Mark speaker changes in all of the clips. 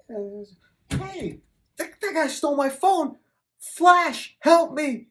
Speaker 1: Hey, that guy stole my phone. Flash, help me.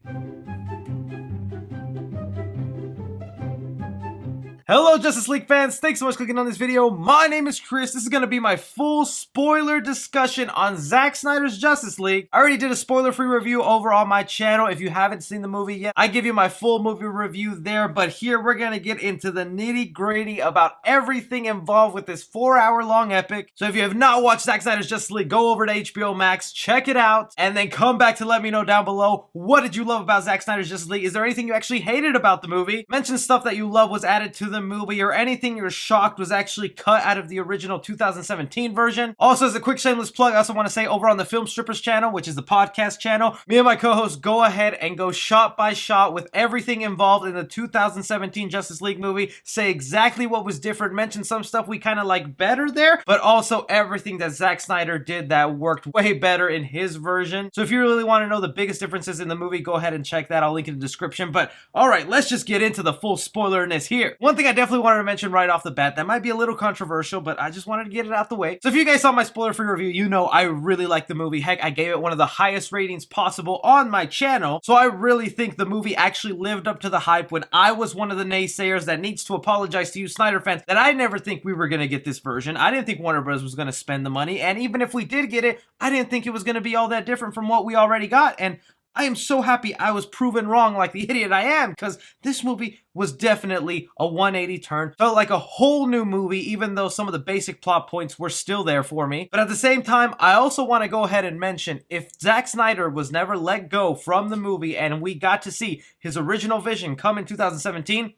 Speaker 1: Hello Justice League fans, thanks so much for clicking on this video. My name is Chris. This is going to be my full spoiler discussion on Zack Snyder's Justice League. I already did a spoiler-free review over on my channel. If you haven't seen the movie yet, I give you my full movie review there. But here we're going to get into the nitty-gritty about everything involved with this 4-hour-long epic. So if you have not watched Zack Snyder's Justice League, go over to HBO Max, check it out, and then come back to let me know down below, what did you love about Zack Snyder's Justice League? Is there anything you actually hated about the movie? Mention stuff that you love was added to the movie, or anything you're shocked was actually cut out of the original 2017 version. Also, as a quick shameless plug, I also want to say over on the Film Strippers channel, which is the podcast channel, me and my co-host go ahead and go shot by shot with everything involved in the 2017 Justice League movie, say exactly what was different, mention some stuff we kind of like better there, but also everything that Zack Snyder did that worked way better in his version. So if you really want to know the biggest differences in the movie, go ahead and check that. I'll link in the description. But alright, let's just get into the full spoilerness here. One thing I definitely wanted to mention right off the bat that might be a little controversial, but I just wanted to get it out the way. So if you guys saw my spoiler-free review, you know I really like the movie. Heck, I gave it one of the highest ratings possible on my channel. So I really think the movie actually lived up to the hype when I was one of the naysayers that needs to apologize to you Snyder fans that I never think we were going to get this version. I didn't think Warner Bros. Was going to spend the money, and even if we did get it, I didn't think it was going to be all that different from what we already got, and I am so happy I was proven wrong like the idiot I am, because this movie was definitely a 180 turn. Felt like a whole new movie, even though some of the basic plot points were still there for me. But at the same time, I also want to go ahead and mention, if Zack Snyder was never let go from the movie and we got to see his original vision come in 2017,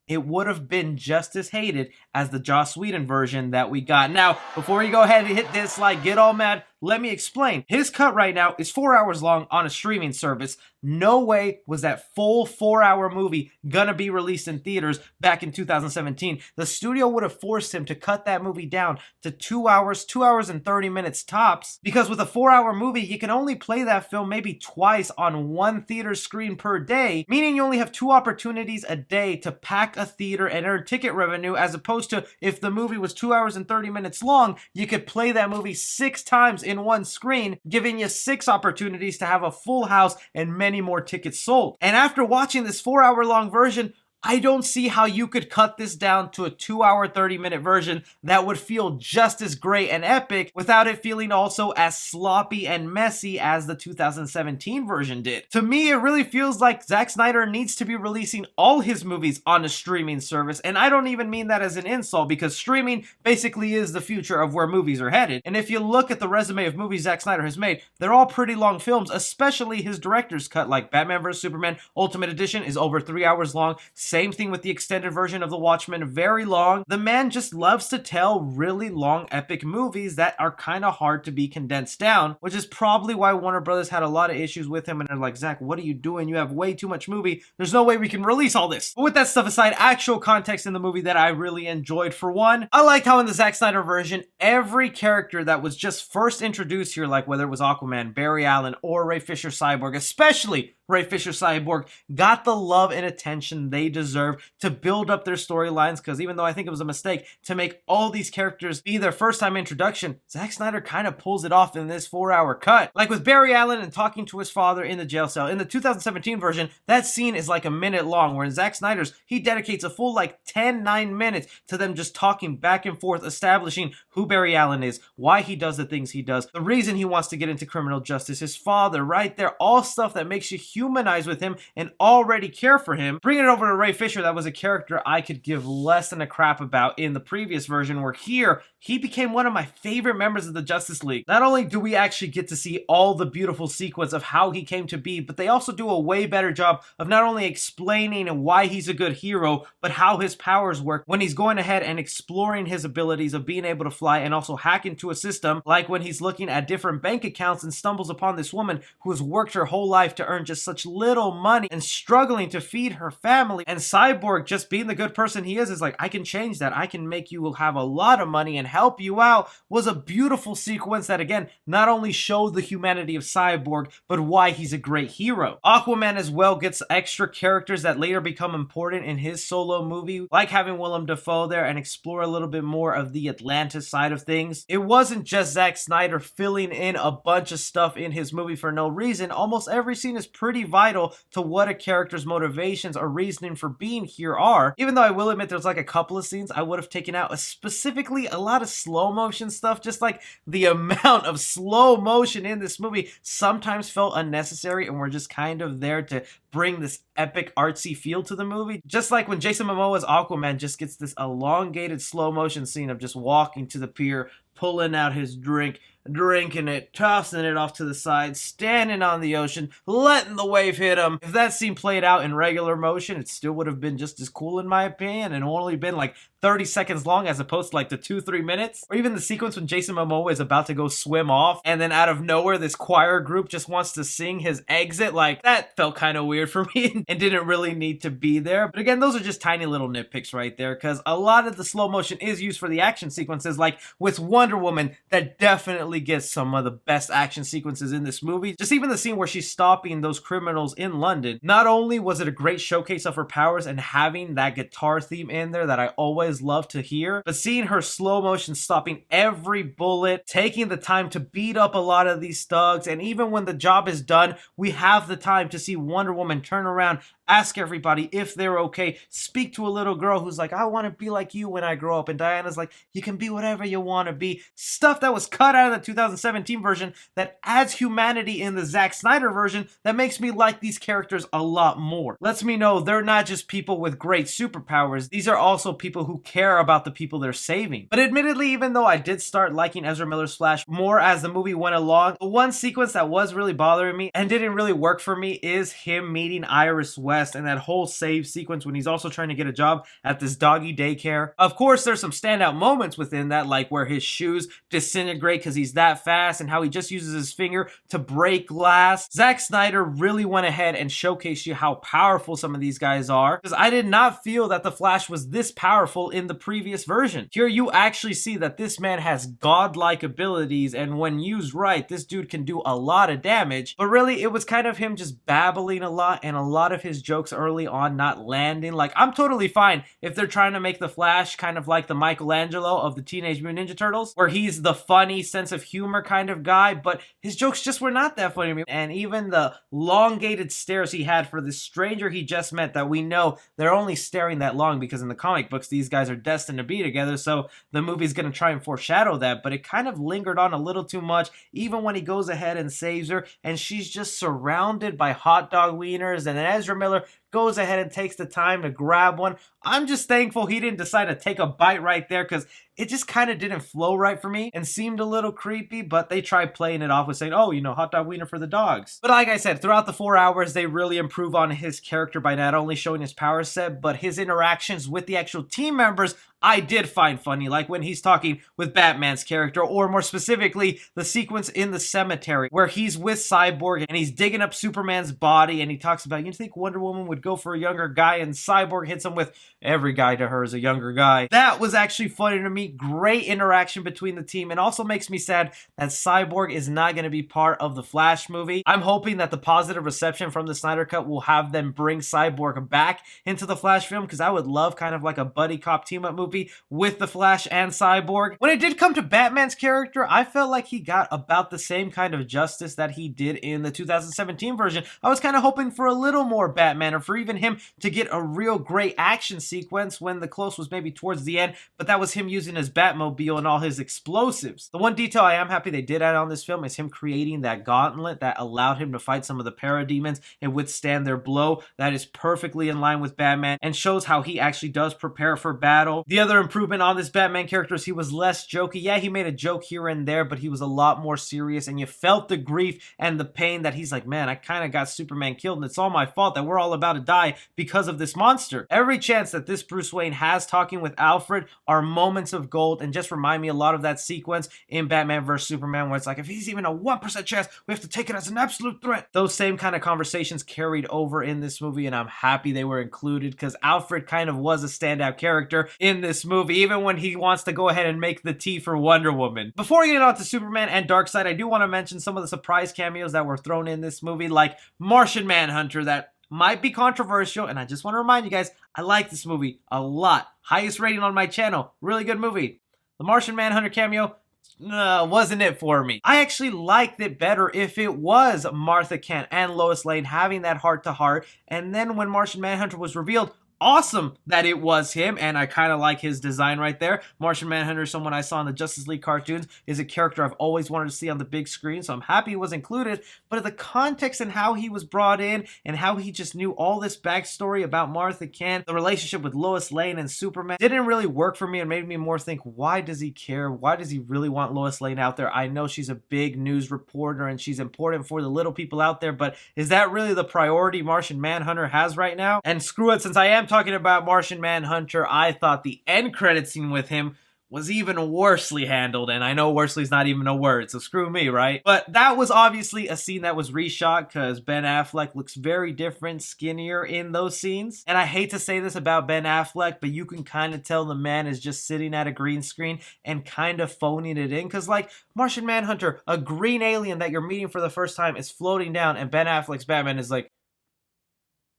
Speaker 1: it would have been just as hated as the Joss Whedon version that we got. Now, before you go ahead and hit dislike, get all mad, let me explain. His cut right now is 4 hours long on a streaming service. No way was that full 4-hour movie gonna be released in theaters back in 2017. The studio would have forced him to cut that movie down to 2 hours, 2 hours and 30 minutes tops, because with a 4-hour movie, you can only play that film maybe twice on one theater screen per day, meaning you only have 2 opportunities a day to pack a theater and earn ticket revenue, as opposed to if the movie was 2 hours and 30 minutes long, you could play that movie 6 times in one screen, giving you 6 opportunities to have a full house and many more tickets sold. And after watching this 4-hour long version, I don't see how you could cut this down to a 2-hour, 30-minute version that would feel just as great and epic without it feeling also as sloppy and messy as the 2017 version did. To me, it really feels like Zack Snyder needs to be releasing all his movies on a streaming service, and I don't even mean that as an insult, because streaming basically is the future of where movies are headed. And if you look at the resume of movies Zack Snyder has made, they're all pretty long films, especially his director's cut, like Batman vs Superman Ultimate Edition is over 3 hours long. Same thing with the extended version of The Watchmen, very long. The man just loves to tell really long epic movies that are kind of hard to be condensed down, which is probably why Warner Brothers had a lot of issues with him, and they're like, Zack, what are you doing? You have way too much movie. There's no way we can release all this. But with that stuff aside, actual context in the movie that I really enjoyed. For one, I liked how in the Zack Snyder version, every character that was just first introduced here, like whether it was Aquaman, Barry Allen, or Ray Fisher Cyborg, especially Ray Fisher Cyborg, got the love and attention they deserve to build up their storylines, because even though I think it was a mistake to make all these characters be their first time introduction, Zack Snyder kind of pulls it off in this 4-hour cut. Like with Barry Allen and talking to his father in the jail cell. In the 2017 version, that scene is like a minute long, where in Zack Snyder's, he dedicates a full like 9 minutes to them just talking back and forth, establishing who Barry Allen is, why he does the things he does, the reason he wants to get into criminal justice, his father, right there, all stuff that makes you humanize with him and already care for him. Bringing it over to Ray Fisher, that was a character I could give less than a crap about in the previous version, where here, he became one of my favorite members of the Justice League. Not only do we actually get to see all the beautiful sequence of how he came to be, but they also do a way better job of not only explaining why he's a good hero, but how his powers work when he's going ahead and exploring his abilities of being able to fly and also hack into a system, like when he's looking at different bank accounts and stumbles upon this woman who has worked her whole life to earn just such little money and struggling to feed her family. And Cyborg, just being the good person he is like, I can change that. I can make you have a lot of money and help you out, was a beautiful sequence that, again, not only showed the humanity of Cyborg, but why he's a great hero. Aquaman as well gets extra characters that later become important in his solo movie, like having Willem Dafoe there and explore a little bit more of the Atlantis side of things. It wasn't just Zack Snyder filling in a bunch of stuff in his movie for no reason. Almost every scene is pretty vital to what a character's motivations or reasoning for being here are. Even though I will admit there's like a couple of scenes I would have taken out, specifically a lot of slow motion stuff. Just like the amount of slow motion in this movie sometimes felt unnecessary and we're just kind of there to bring this epic artsy feel to the movie. Just like when Jason Momoa's Aquaman just gets this elongated slow motion scene of just walking to the pier, pulling out his drink, drinking it, tossing it off to the side, standing on the ocean, letting the wave hit him. If that scene played out in regular motion, it still would have been just as cool in my opinion, and only been like 30 seconds long as opposed to like the 2-3 minutes. Or even the sequence when Jason Momoa is about to go swim off and then out of nowhere this choir group just wants to sing his exit. Like, that felt kind of weird for me and didn't really need to be there. But again, those are just tiny little nitpicks right there, because a lot of the slow motion is used for the action sequences, like with Wonder Woman, that definitely gets some of the best action sequences in this movie. Just even the scene where she's stopping those criminals in London. Not only was it a great showcase of her powers and having that guitar theme in there that I always love to hear, but seeing her slow motion stopping every bullet, taking the time to beat up a lot of these thugs, and even when the job is done, we have the time to see Wonder Woman turn around, ask everybody if they're okay, speak to a little girl who's like, I want to be like you when I grow up, and Diana's like, you can be whatever you want to be. Stuff that was cut out of the 2017 version that adds humanity in the Zack Snyder version that makes me like these characters a lot more. Lets me know they're not just people with great superpowers, these are also people who care about the people they're saving. But admittedly, even though I did start liking Ezra Miller's Flash more as the movie went along, the one sequence that was really bothering me and didn't really work for me is him meeting Iris West and that whole save sequence when he's also trying to get a job at this doggy daycare. Of course, there's some standout moments within that, like where his shoes disintegrate because he's that fast and how he just uses his finger to break glass. Zack Snyder really went ahead and showcased you how powerful some of these guys are, because I did not feel that the Flash was this powerful in the previous version. Here you actually see that this man has godlike abilities, and when used right, this dude can do a lot of damage. But really, it was kind of him just babbling a lot, and a lot of his jokes early on not landing. Like, I'm totally fine if they're trying to make the Flash kind of like the Michelangelo of the Teenage Mutant Ninja Turtles, where he's the funny sense of humor kind of guy, but his jokes just were not that funny to me. And even the elongated stares he had for this stranger he just met, that we know they're only staring that long because in the comic books these guys are destined to be together, so the movie's going to try and foreshadow that, but it kind of lingered on a little too much, even when he goes ahead and saves her and she's just surrounded by hot dog wieners, and then Ezra Miller goes ahead and takes the time to grab one. I'm just thankful he didn't decide to take a bite right there, because it just kind of didn't flow right for me and seemed a little creepy, but they tried playing it off with saying, oh, you know, hot dog wiener for the dogs. But like I said, throughout the 4 hours, they really improve on his character by not only showing his power set, but his interactions with the actual team members I did find funny, like when he's talking with Batman's character, or more specifically, the sequence in the cemetery where he's with Cyborg and he's digging up Superman's body and he talks about, you think Wonder Woman would go for a younger guy, and Cyborg hits him with, every guy to her is a younger guy. That was actually funny to me. Great interaction between the team, and also makes me sad that Cyborg is not going to be part of the Flash movie. I'm hoping that the positive reception from the Snyder Cut will have them bring Cyborg back into the Flash film, because I would love kind of like a buddy cop team-up movie with the Flash and Cyborg. When it did come to Batman's character, I felt like he got about the same kind of justice that he did in the 2017 version. I was kind of hoping for a little more Batman, or for even him to get a real great action sequence when the close was maybe towards the end, but that was him using his Batmobile and all his explosives. The one detail I am happy they did add on this film is him creating that gauntlet that allowed him to fight some of the parademons and withstand their blow. That is perfectly in line with Batman and shows how he actually does prepare for battle. The other improvement on this Batman character is he was less jokey. Yeah, he made a joke here and there, but he was a lot more serious, and you felt the grief and the pain that he's like, man, I kind of got Superman killed, and it's all my fault that we're all about to die because of this monster. Every chance that this Bruce Wayne has talking with Alfred are moments of gold, and just remind me a lot of that sequence in Batman vs Superman where it's like, if he's even a 1% chance, we have to take it as an absolute threat. Those same kind of conversations carried over in this movie, and I'm happy they were included because Alfred kind of was a standout character in this movie, even when he wants to go ahead and make the tea for Wonder Woman. Before we get on to Superman and Darkseid, I do want to mention some of the surprise cameos that were thrown in this movie, like Martian Manhunter, that might be controversial, and I just want to remind you guys, I like this movie a lot. Highest rating on my channel. Really good movie. The Martian Manhunter cameo wasn't it for me. I actually liked it better if it was Martha Kent and Lois Lane having that heart-to-heart, and then when Martian Manhunter was revealed, awesome that it was him, and I kind of like his design right there. Martian Manhunter, someone I saw in the Justice League cartoons, is a character I've always wanted to see on the big screen, so I'm happy he was included, but the context and how he was brought in, and how he just knew all this backstory about Martha Kent, the relationship with Lois Lane and Superman, didn't really work for me and made me more think, why does he care? Why does he really want Lois Lane out there? I know she's a big news reporter and she's important for the little people out there, but is that really the priority Martian Manhunter has right now? And screw it, since I am talking about Martian Manhunter, I thought the end credit scene with him was even worsely handled, and I know worsely's not even a word, so screw me, right? But that was obviously a scene that was reshot because Ben Affleck looks very different, skinnier in those scenes. And I hate to say this about Ben Affleck, but you can kind of tell the man is just sitting at a green screen and kind of phoning it in, because like Martian Manhunter, a green alien that you're meeting for the first time, is floating down, and Ben Affleck's Batman is like,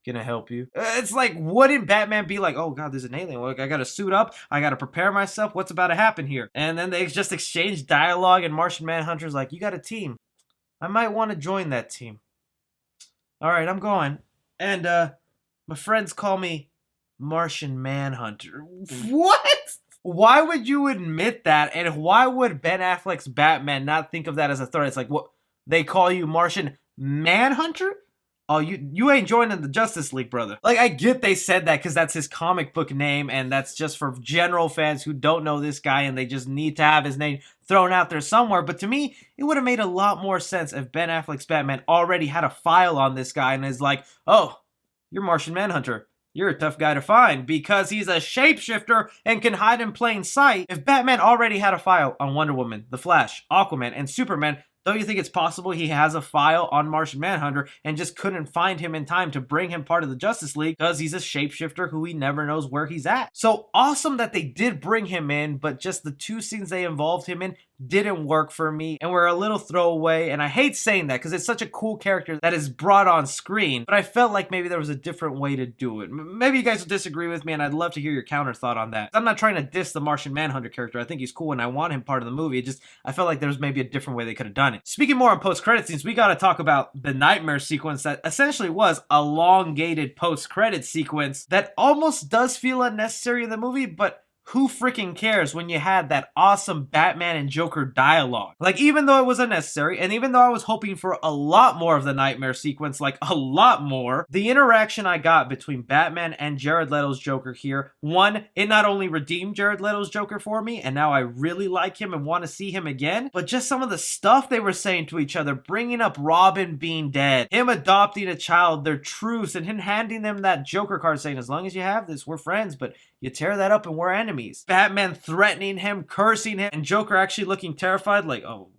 Speaker 1: can I help you? It's like, wouldn't Batman be like, oh god, there's an alien, well, I gotta suit up, I gotta prepare myself, what's about to happen here? And then they just exchange dialogue, and Martian Manhunter's like, you got a team, I might want to join that team. Alright, I'm going. And my friends call me Martian Manhunter. What? Why would you admit that? And why would Ben Affleck's Batman not think of that as a threat? It's like, what, they call you Martian Manhunter? Oh, you ain't joining the Justice League, brother. Like, I get they said that because that's his comic book name, and that's just for general fans who don't know this guy, and they just need to have his name thrown out there somewhere. But to me, it would have made a lot more sense if Ben Affleck's Batman already had a file on this guy and is like, oh, you're Martian Manhunter. You're a tough guy to find because he's a shapeshifter and can hide in plain sight. If Batman already had a file on Wonder Woman, The Flash, Aquaman, and Superman, don't you think it's possible he has a file on Martian Manhunter and just couldn't find him in time to bring him part of the Justice League because he's a shapeshifter who he never knows where he's at? So awesome that they did bring him in, but just the two scenes they involved him in didn't work for me and were a little throwaway. And I hate saying that because it's such a cool character that is brought on screen, but I felt like maybe there was a different way to do it. Maybe you guys will disagree with me, and I'd love to hear your counter thought on that. I'm not trying to diss the Martian Manhunter character. I think he's cool and I want him part of the movie. I felt like there was maybe a different way they could have done it. Speaking more on post-credit scenes, we got to talk about the nightmare sequence that essentially was a elongated post-credit sequence that almost does feel unnecessary in the movie, but who freaking cares when you had that awesome Batman and Joker dialogue? Like, even though it was unnecessary, and even though I was hoping for a lot more of the nightmare sequence, like a lot more, the interaction I got between Batman and Jared Leto's Joker here, one, it not only redeemed Jared Leto's Joker for me, and now I really like him and want to see him again, but just some of the stuff they were saying to each other, bringing up Robin being dead, him adopting a child, their truce, and him handing them that Joker card saying, as long as you have this, we're friends, but you tear that up and we're enemies. Batman threatening him, cursing him, and Joker actually looking terrified like, oh,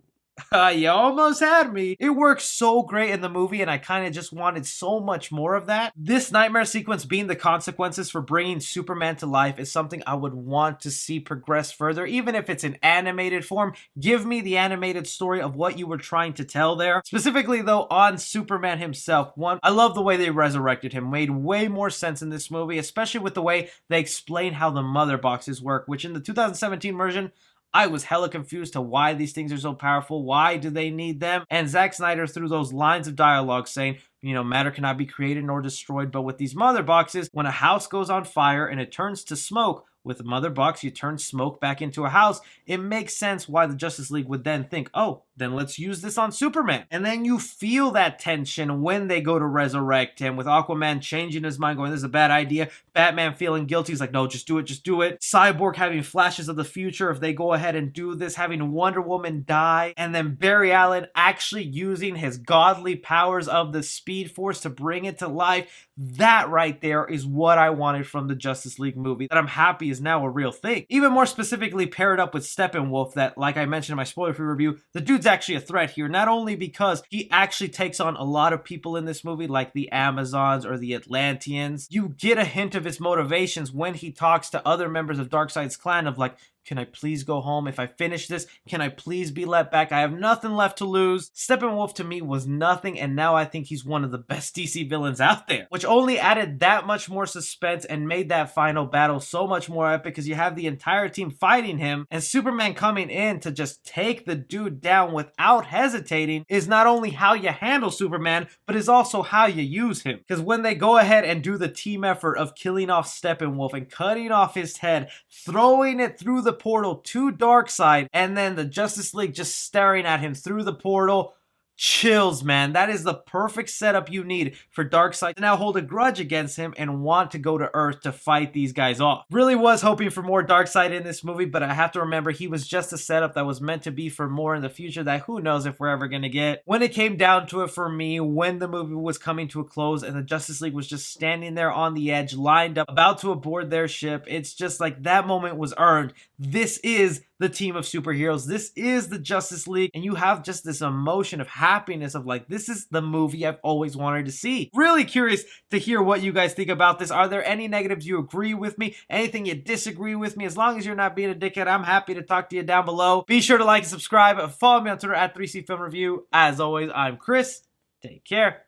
Speaker 1: you almost had me. It works so great in the movie, and I kind of just wanted so much more of that. This nightmare sequence being the consequences for bringing Superman to life is something I would want to see progress further, even if it's in animated form. Give me the animated story of what you were trying to tell there. Specifically, though, on Superman himself. One, I love the way they resurrected him. Made way more sense in this movie, especially with the way they explain how the mother boxes work, which in the 2017 version, I was hella confused to why these things are so powerful. Why do they need them? And Zack Snyder threw those lines of dialogue saying, you know, matter cannot be created nor destroyed, but with these mother boxes, when a house goes on fire and it turns to smoke, with Mother Box, you turn smoke back into a house. It makes sense why the Justice League would then think, oh, then let's use this on Superman. And then you feel that tension when they go to resurrect him, with Aquaman changing his mind, going, this is a bad idea. Batman feeling guilty. He's like, no, just do it, just do it. Cyborg having flashes of the future if they go ahead and do this, having Wonder Woman die, and then Barry Allen actually using his godly powers of the Speed Force to bring it to life. That right there is what I wanted from the Justice League movie, that I'm happy is now a real thing. Even more specifically, paired up with Steppenwolf, that, like I mentioned in my spoiler-free review, the dude's actually a threat here, not only because he actually takes on a lot of people in this movie, like the Amazons or the Atlanteans. You get a hint of his motivations when he talks to other members of Darkseid's clan of like, can I please go home? If I finish this, can I please be let back? I have nothing left to lose. Steppenwolf to me was nothing, and now I think he's one of the best DC villains out there, which only added that much more suspense and made that final battle so much more epic, because you have the entire team fighting him, and Superman coming in to just take the dude down without hesitating is not only how you handle Superman, but is also how you use him. Because when they go ahead and do the team effort of killing off Steppenwolf and cutting off his head, throwing it through the portal to Darkseid, and then the Justice League just staring at him through the portal, chills, man. That is the perfect setup you need for Darkseid to now hold a grudge against him and want to go to Earth to fight these guys off. Really was hoping for more Darkseid in this movie, but I have to remember he was just a setup that was meant to be for more in the future that who knows if we're ever gonna get. When it came down to it for me, when the movie was coming to a close and the Justice League was just standing there on the edge, lined up, about to aboard their ship, it's just like that moment was earned. This is the team of superheroes. This is the Justice League, and you have just this emotion of happiness of like, this is the movie I've always wanted to see. Really curious to hear what you guys think about this. Are there any negatives you agree with me? Anything you disagree with me? As long as you're not being a dickhead, I'm happy to talk to you down below. Be sure to like and subscribe. Follow me on Twitter at 3C Film Review. As always, I'm Chris. Take care.